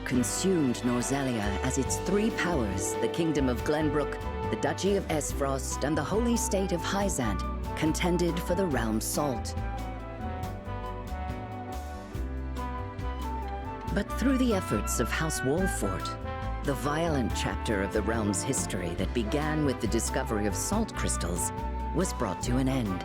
consumed Norzelia as its three powers, the Kingdom of Glenbrook, the Duchy of Esfrost, and the Holy State of Hyzant, contended for the realm's salt. But through the efforts of House Wolfort, the violent chapter of the realm's history that began with the discovery of salt crystals was brought to an end.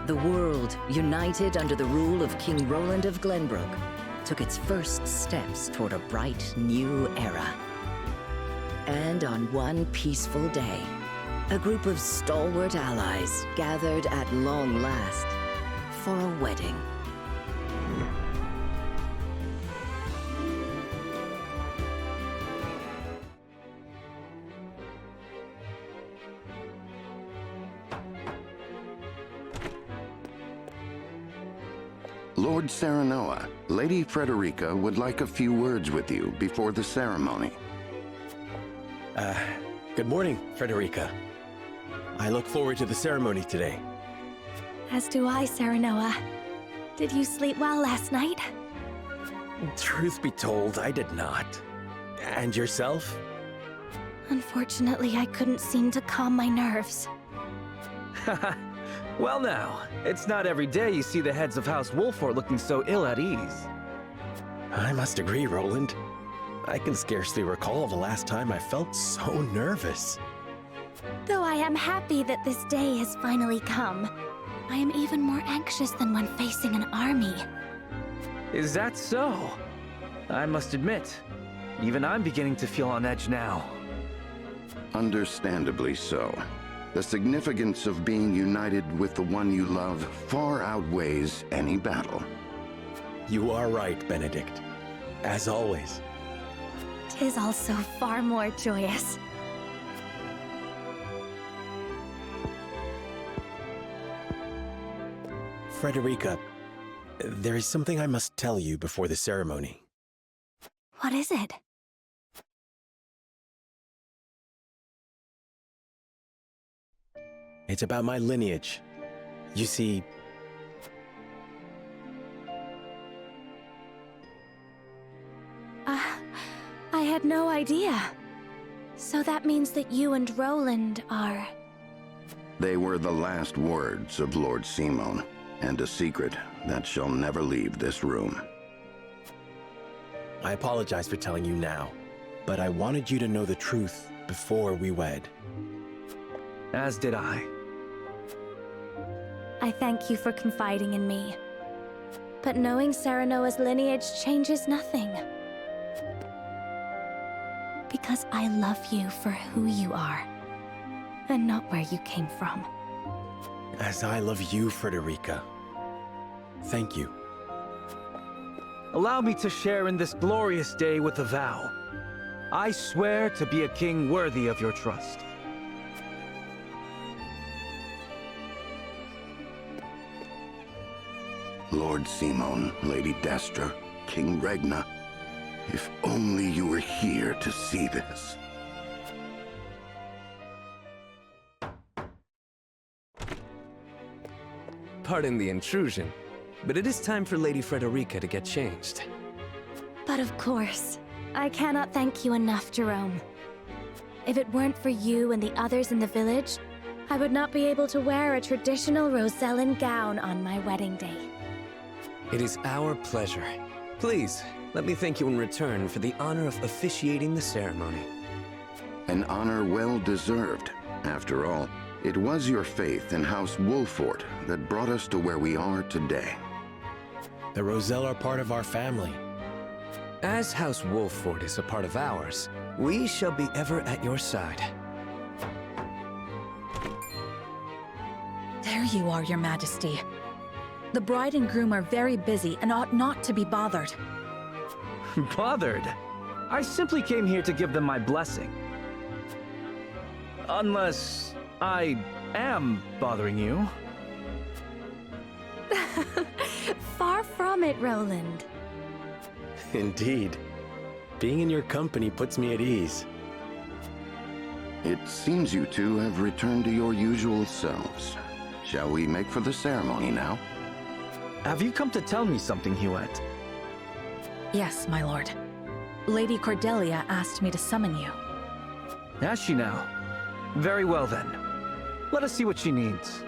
The world, united under the rule of King Roland of Glenbrook, took its first steps toward a bright new era. And on one peaceful day, a group of stalwart allies gathered at long last for a wedding. Lord Serenoa, Lady Frederica would like a few words with you before the ceremony. Good morning, Frederica. I look forward to the ceremony today. As do I, Serenoa. Did you sleep well last night? Truth be told, I did not. And yourself? Unfortunately, I couldn't seem to calm my nerves. Well now, it's not every day you see the heads of House Wolfort looking so ill at ease. I must agree, Roland. I can scarcely recall the last time I felt so nervous. Though I am happy that this day has finally come, I am even more anxious than when facing an army. Is that so? I must admit, even I'm beginning to feel on edge now. Understandably so. The significance of being united with the one you love far outweighs any battle. You are right, Benedict. As always. 'Tis also far more joyous. Frederica, there is something I must tell you before the ceremony. What is it? It's about my lineage. You see, I had no idea. So that means that you and Roland are... They were the last words of Lord Simon, and a secret that shall never leave this room. I apologize for telling you now, but I wanted you to know the truth before we wed. As did I. I thank you for confiding in me. But knowing Serenoa's lineage changes nothing. Because I love you for who you are, and not where you came from. As I love you, Frederica. Thank you. Allow me to share in this glorious day with a vow. I swear to be a king worthy of your trust. Lord Simon, Lady Destra, King Regna, if only you were here to see this. Pardon the intrusion, but it is time for Lady Frederica to get changed. But of course, I cannot thank you enough, Jerome. If it weren't for you and the others in the village, I would not be able to wear a traditional Rosellan gown on my wedding day. It is our pleasure. Please, let me thank you in return for the honor of officiating the ceremony. An honor well deserved. After all, it was your faith in House Wolfort that brought us to where we are today. The Roselle are part of our family. As House Wolfort is a part of ours, we shall be ever at your side. There you are, Your Majesty. The bride and groom are very busy and ought not to be bothered. Bothered? I simply came here to give them my blessing. Unless I am bothering you. Far from it, Roland. Indeed. Being in your company puts me at ease. It seems you two have returned to your usual selves. Shall we make for the ceremony now? Have you come to tell me something, Huette? Yes, my lord. Lady Cordelia asked me to summon you. Has she now? Very well then. Let us see what she needs.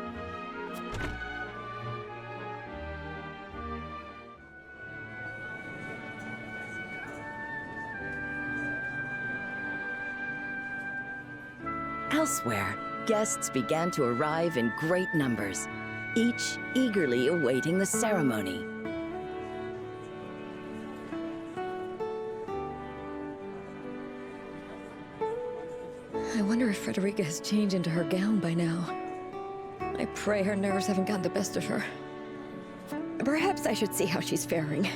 Elsewhere, guests began to arrive in great numbers, each eagerly awaiting the ceremony. I wonder if Frederica has changed into her gown by now. I pray her nerves haven't gotten the best of her. Perhaps I should see how she's faring.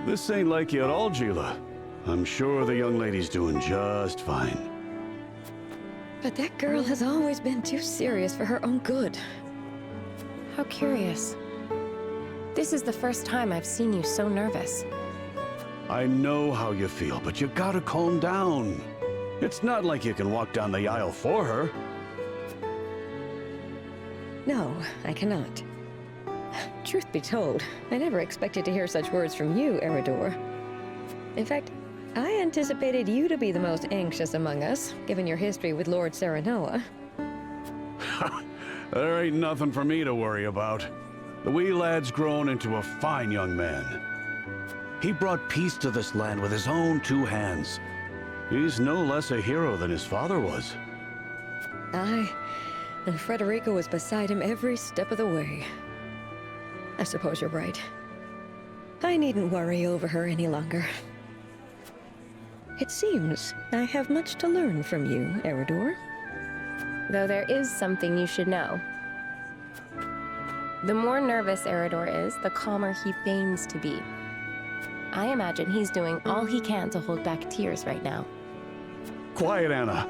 This ain't like you at all, Gila. I'm sure the young lady's doing just fine. But that girl has always been too serious for her own good. How curious. This is the first time I've seen you so nervous. I know how you feel, but you gotta calm down. It's not like you can walk down the aisle for her. No, I cannot. Truth be told, I never expected to hear such words from you, Eridor. In fact, I anticipated you to be the most anxious among us, given your history with Lord Serenoa. There ain't nothing for me to worry about. The wee lad's grown into a fine young man. He brought peace to this land with his own two hands. He's no less a hero than his father was. Aye, and Frederica was beside him every step of the way. I suppose you're right. I needn't worry over her any longer. It seems I have much to learn from you, Eridor. Though there is something you should know. The more nervous Eridor is, the calmer he feigns to be. I imagine he's doing all he can to hold back tears right now. Quiet, Anna.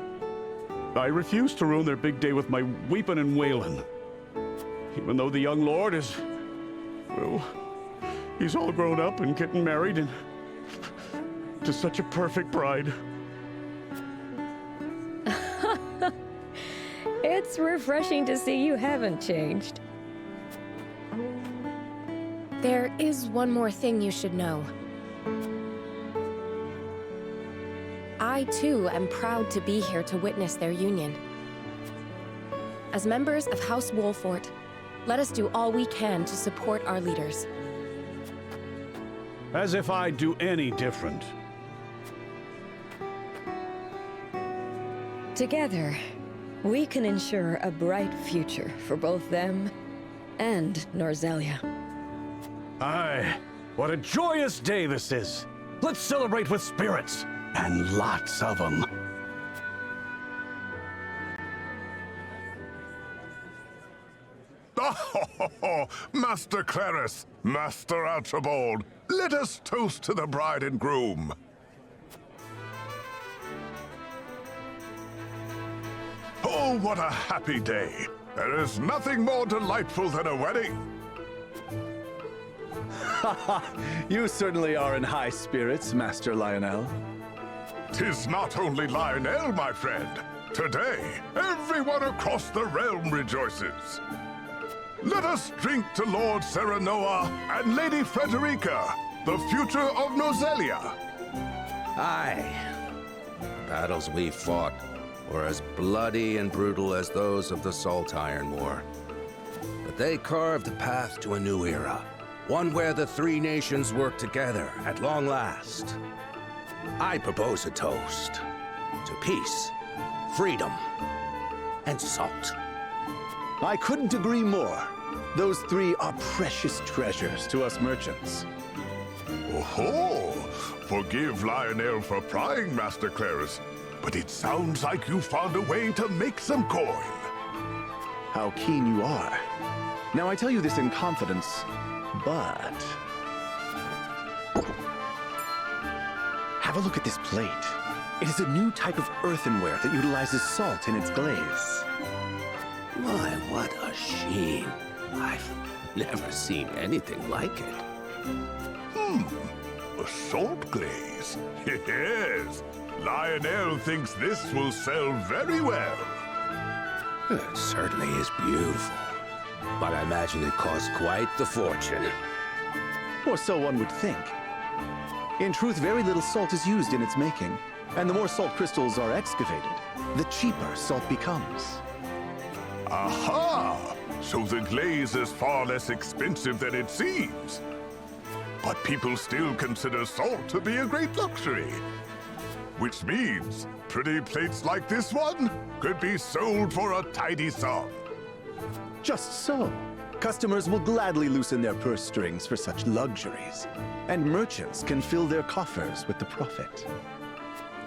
I refuse to ruin their big day with my weeping and wailing. Even though the young lord is... well, he's all grown up and getting married and... to such a perfect bride. It's refreshing to see you haven't changed. There is one more thing you should know. I, too, am proud to be here to witness their union. As members of House Wolfort, let us do all we can to support our leaders. As if I'd do any different. Together, we can ensure a bright future for both them and Norzelia. Aye, what a joyous day this is. Let's celebrate with spirits, and lots of them. Oh, Master Claris, Master Archibald, let us toast to the bride and groom. Oh, what a happy day. There is nothing more delightful than a wedding. You certainly are in high spirits, Master Lionel. 'Tis not only Lionel, my friend. Today, everyone across the realm rejoices. Let us drink to Lord Serenoa and Lady Frederica, the future of Norzelia. Aye. The battles we fought were as bloody and brutal as those of the Salt Iron War. But they carved the path to a new era, one where the three nations work together at long last. I propose a toast to peace, freedom, and salt. I couldn't agree more. Those three are precious treasures to us merchants. Oh-ho! Forgive Lionel for prying, Master Claris, but it sounds like you found a way to make some coin. How keen you are. Now, I tell you this in confidence, but... have a look at this plate. It is a new type of earthenware that utilizes salt in its glaze. My, what a sheen. I've never seen anything like it. A salt glaze. Yes, Lionel thinks this will sell very well. It certainly is beautiful. But I imagine it cost quite the fortune. Or so one would think. In truth, very little salt is used in its making, and the more salt crystals are excavated, the cheaper salt becomes. Aha! So the glaze is far less expensive than it seems. But people still consider salt to be a great luxury. Which means pretty plates like this one could be sold for a tidy sum. Just so. Customers will gladly loosen their purse strings for such luxuries, and merchants can fill their coffers with the profit.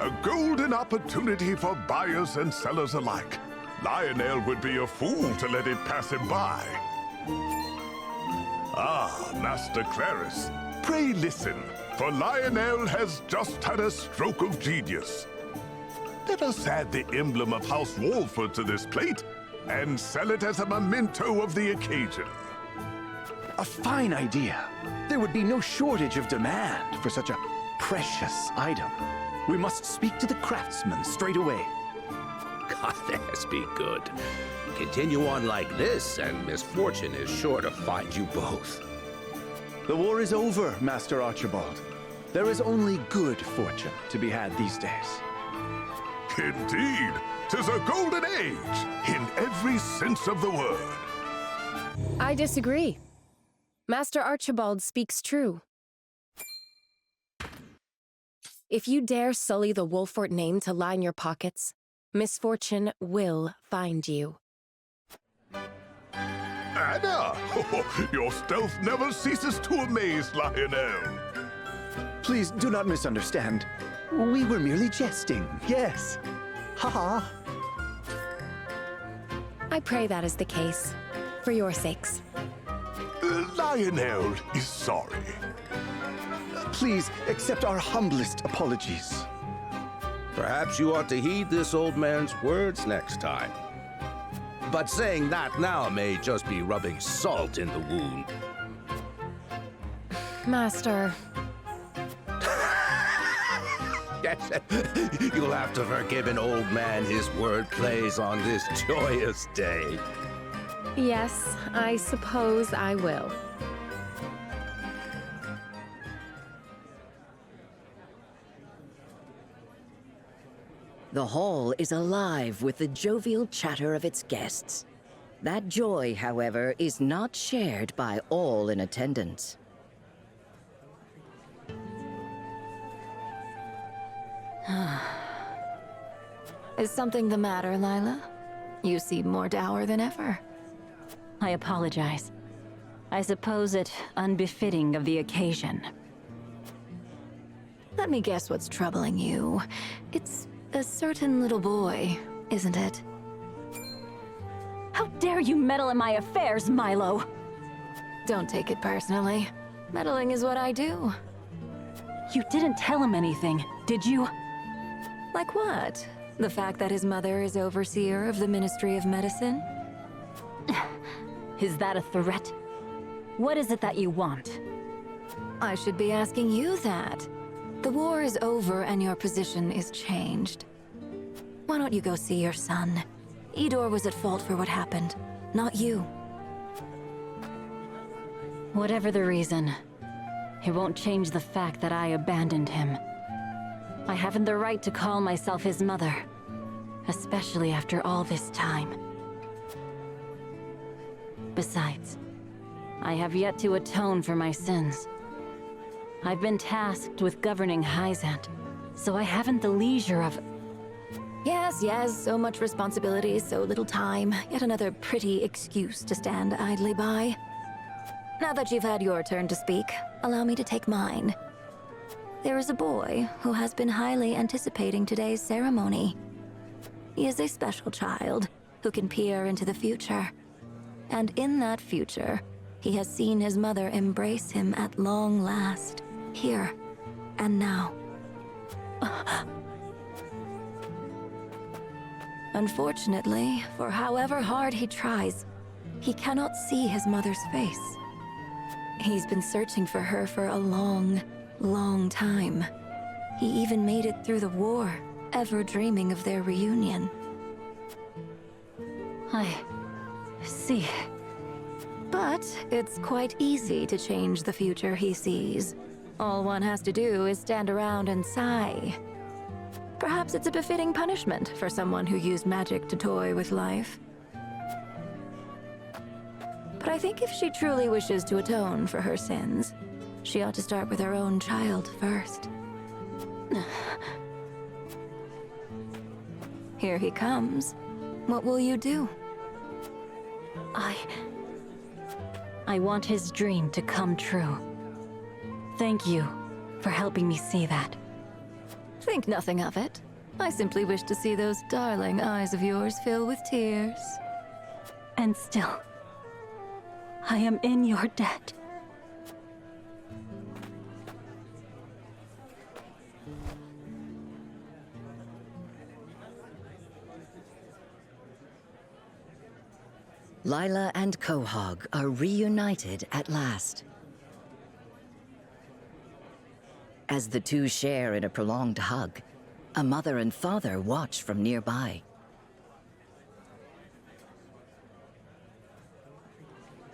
A golden opportunity for buyers and sellers alike. Lionel would be a fool to let it pass him by. Ah, Master Claris, pray listen, for Lionel has just had a stroke of genius. Let us add the emblem of House Wolford to this plate and sell it as a memento of the occasion. A fine idea. There would be no shortage of demand for such a precious item. We must speak to the craftsman straight away. Goddess be good. Continue on like this, and misfortune is sure to find you both. The war is over, Master Archibald. There is only good fortune to be had these days. Indeed, 'tis a golden age in every sense of the word. I disagree. Master Archibald speaks true. If you dare sully the Wolfort name to line your pockets, misfortune will find you. Anna! Your stealth never ceases to amaze, Lionel. Please do not misunderstand. We were merely jesting, yes. Ha-ha. I pray that is the case, for your sakes. Lionel is sorry. Please accept our humblest apologies. Perhaps you ought to heed this old man's words next time. But saying that now may just be rubbing salt in the wound. Master. You'll have to forgive an old man his word plays on this joyous day. Yes, I suppose I will. The hall is alive with the jovial chatter of its guests. That joy, however, is not shared by all in attendance. Is something the matter, Lila? You seem more dour than ever. I apologize. I suppose it unbefitting of the occasion. Let me guess what's troubling you. It's a certain little boy, isn't it? How dare you meddle in my affairs, Milo? Don't take it personally. Meddling is what I do. You didn't tell him anything, did you? Like what? The fact that his mother is overseer of the Ministry of Medicine? Is that a threat? What is it that you want? I should be asking you that. The war is over and your position is changed. Why don't you go see your son? Idor was at fault for what happened, not you. Whatever the reason, it won't change the fact that I abandoned him. I haven't the right to call myself his mother, especially after all this time. Besides, I have yet to atone for my sins. I've been tasked with governing Hyzant, so I haven't the leisure of... Yes, so much responsibility, so little time. Yet another pretty excuse to stand idly by. Now that you've had your turn to speak, allow me to take mine. There is a boy who has been highly anticipating today's ceremony. He is a special child who can peer into the future. And in that future, he has seen his mother embrace him at long last, here and now. Unfortunately, for however hard he tries, he cannot see his mother's face. He's been searching for her for a long, long time. He even made it through the war, ever dreaming of their reunion. I see. But it's quite easy to change the future he sees. All one has to do is stand around and sigh. Perhaps it's a befitting punishment for someone who used magic to toy with life. But I think if she truly wishes to atone for her sins, she ought to start with her own child first. Here he comes. What will you do? I want his dream to come true. Thank you for helping me see that. Think nothing of it. I simply wish to see those darling eyes of yours fill with tears. And still, I am in your debt. Lila and Quahog are reunited at last. As the two share in a prolonged hug, a mother and father watch from nearby.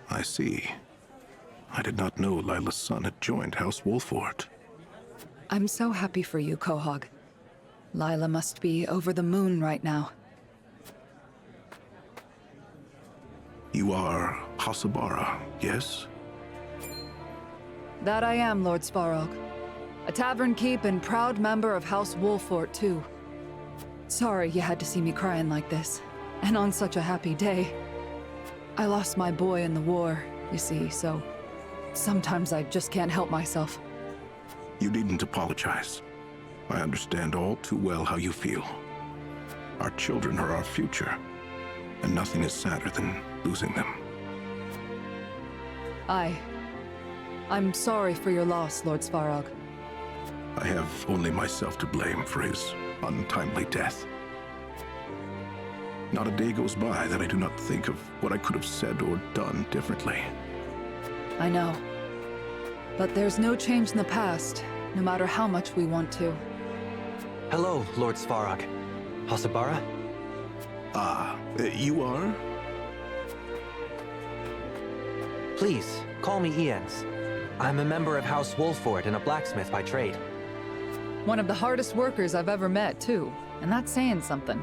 I see. I did not know Lila's son had joined House Wolfort. I'm so happy for you, Quahog. Lila must be over the moon right now. You are Hasabara, yes? That I am, Lord Svarog. A tavern keep and proud member of House Wolfort, too. Sorry you had to see me crying like this, and on such a happy day. I lost my boy in the war, you see, so sometimes I just can't help myself. You needn't apologize. I understand all too well how you feel. Our children are our future, and nothing is sadder than losing them. I'm sorry for your loss, Lord Svarog. I have only myself to blame for his untimely death. Not a day goes by that I do not think of what I could have said or done differently. I know. But there's no change in the past, no matter how much we want to. Hello, Lord Svarog. Hasabara? You are? Please, call me Ians. I'm a member of House Wolfort and a blacksmith by trade. One of the hardest workers I've ever met, too, and that's saying something.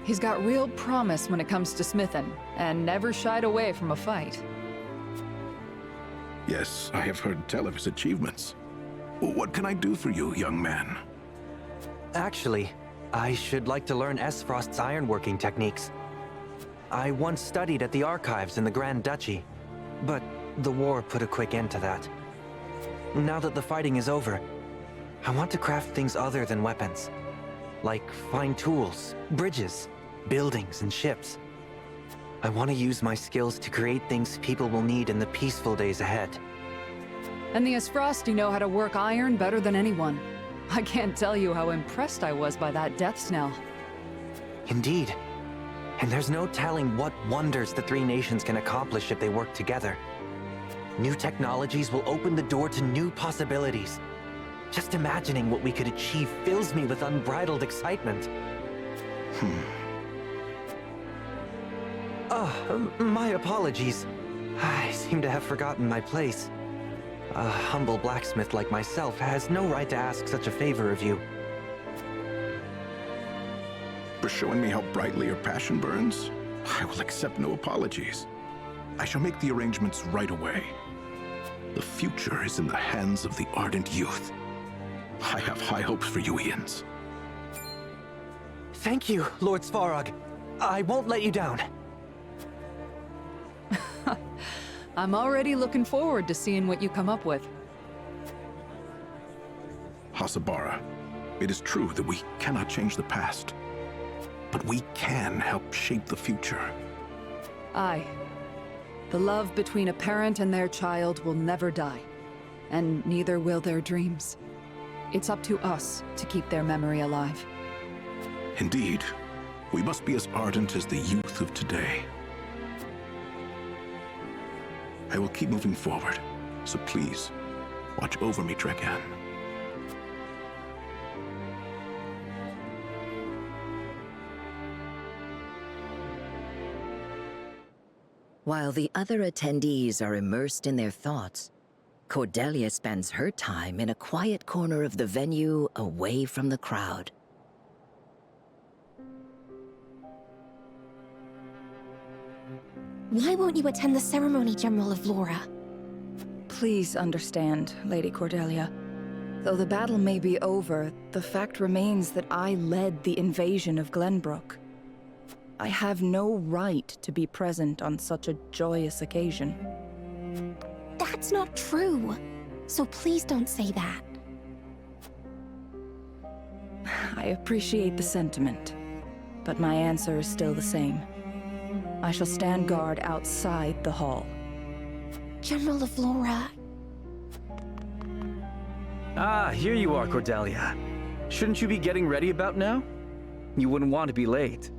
He's got real promise when it comes to smithing, and never shied away from a fight. Yes, I have heard tell of his achievements. What can I do for you, young man? Actually, I should like to learn Esfrost's ironworking techniques. I once studied at the archives in the Grand Duchy, but the war put a quick end to that. Now that the fighting is over, I want to craft things other than weapons. Like fine tools, bridges, buildings, and ships. I want to use my skills to create things people will need in the peaceful days ahead. And the Esfrosti know how to work iron better than anyone. I can't tell you how impressed I was by that death knell. Indeed. And there's no telling what wonders the three nations can accomplish if they work together. New technologies will open the door to new possibilities. Just imagining what we could achieve fills me with unbridled excitement. My apologies. I seem to have forgotten my place. A humble blacksmith like myself has no right to ask such a favor of you. For showing me how brightly your passion burns, I will accept no apologies. I shall make the arrangements right away. The future is in the hands of the ardent youth. I have high hopes for you, Ians. Thank you, Lord Svarog. I won't let you down. I'm already looking forward to seeing what you come up with. Hasabara, it is true that we cannot change the past, but we can help shape the future. Aye. The love between a parent and their child will never die, and neither will their dreams. It's up to us to keep their memory alive. Indeed, we must be as ardent as the youth of today. I will keep moving forward, so please, watch over me, Dregan. While the other attendees are immersed in their thoughts, Cordelia spends her time in a quiet corner of the venue away from the crowd. Why won't you attend the ceremony, General of Laura? Please understand, Lady Cordelia. Though the battle may be over, the fact remains that I led the invasion of Glenbrook. I have no right to be present on such a joyous occasion. That's not true. So please don't say that. I appreciate the sentiment, but my answer is still the same. I shall stand guard outside the hall. General of Laura. Ah, here you are, Cordelia. Shouldn't you be getting ready about now? You wouldn't want to be late.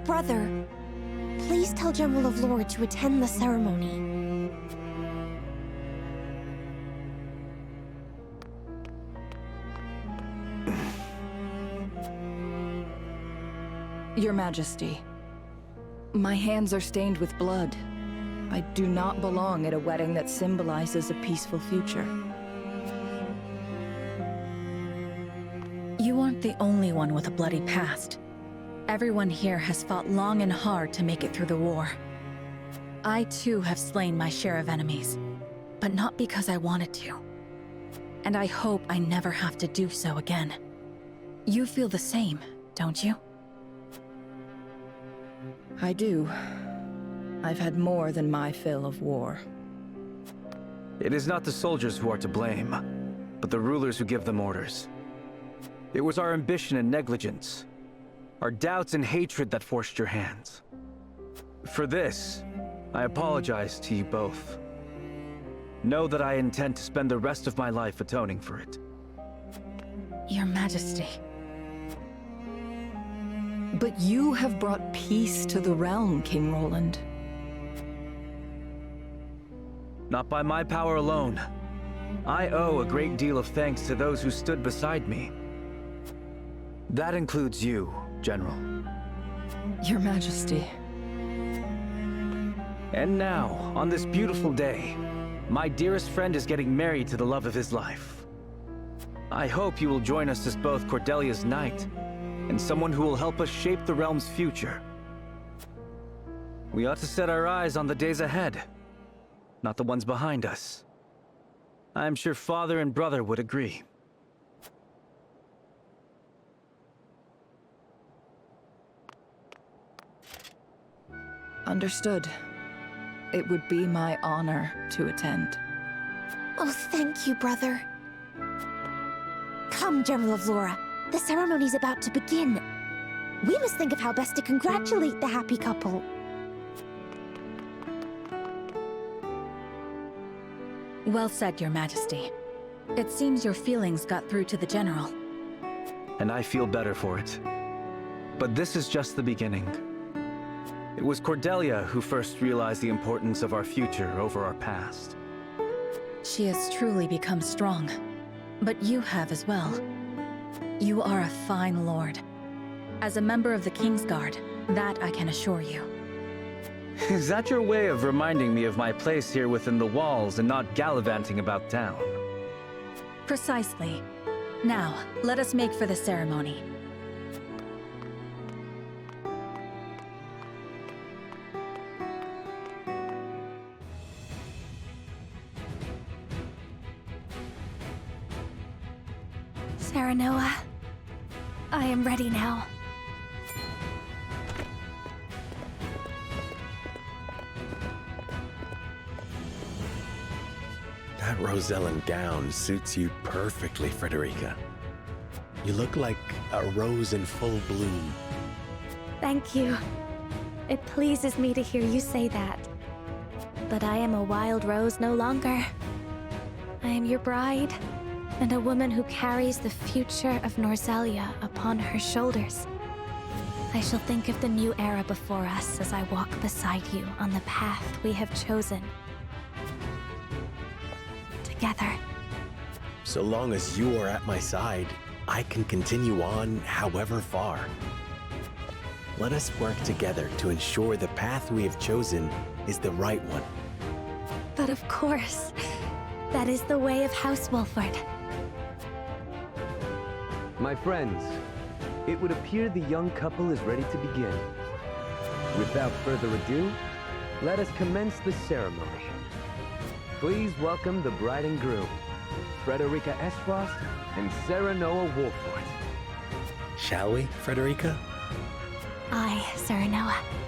Brother, please tell General of Laura to attend the ceremony. Your Majesty, my hands are stained with blood. I do not belong at a wedding that symbolizes a peaceful future. You aren't the only one with a bloody past. Everyone here has fought long and hard to make it through the war. I too have slain my share of enemies, but not because I wanted to. And I hope I never have to do so again. You feel the same, don't you? I do. I've had more than my fill of war. It is not the soldiers who are to blame, but the rulers who give them orders. It was our ambition and negligence, our doubts and hatred that forced your hands. For this, I apologize to you both. Know that I intend to spend the rest of my life atoning for it. Your Majesty. But you have brought peace to the realm, King Roland. Not by my power alone. I owe a great deal of thanks to those who stood beside me. That includes you, General. Your Majesty. And now, on this beautiful day, my dearest friend is getting married to the love of his life. I hope you will join us as both Cordelia's knight and someone who will help us shape the realm's future. We ought to set our eyes on the days ahead, not the ones behind us. I'm sure father and brother would agree. Understood. It would be my honor to attend. Oh, thank you, brother. Come, General of Laura. The ceremony's about to begin. We must think of how best to congratulate the happy couple. Well said, Your Majesty. It seems your feelings got through to the General. And I feel better for it. But this is just the beginning. It was Cordelia who first realized the importance of our future over our past. She has truly become strong. But you have as well. You are a fine lord. As a member of the Kingsguard, that I can assure you. Is that your way of reminding me of my place here within the walls and not gallivanting about town? Precisely. Now, let us make for the ceremony. Serenoa, I am ready now. That Rosellan gown suits you perfectly, Frederica. You look like a rose in full bloom. Thank you. It pleases me to hear you say that. But I am a wild rose no longer. I am your bride, and a woman who carries the future of Norzelia upon her shoulders. I shall think of the new era before us as I walk beside you on the path we have chosen. Together. So long as you are at my side, I can continue on however far. let us work together to ensure the path we have chosen is the right one. But of course, that is the way of House Wolford. My friends, it would appear the young couple is ready to begin. Without further ado, let us commence the ceremony. Please welcome the bride and groom, Frederica Esfrost and Sarah Noah Wolford. Shall we, Frederica? Aye, Sir Noah.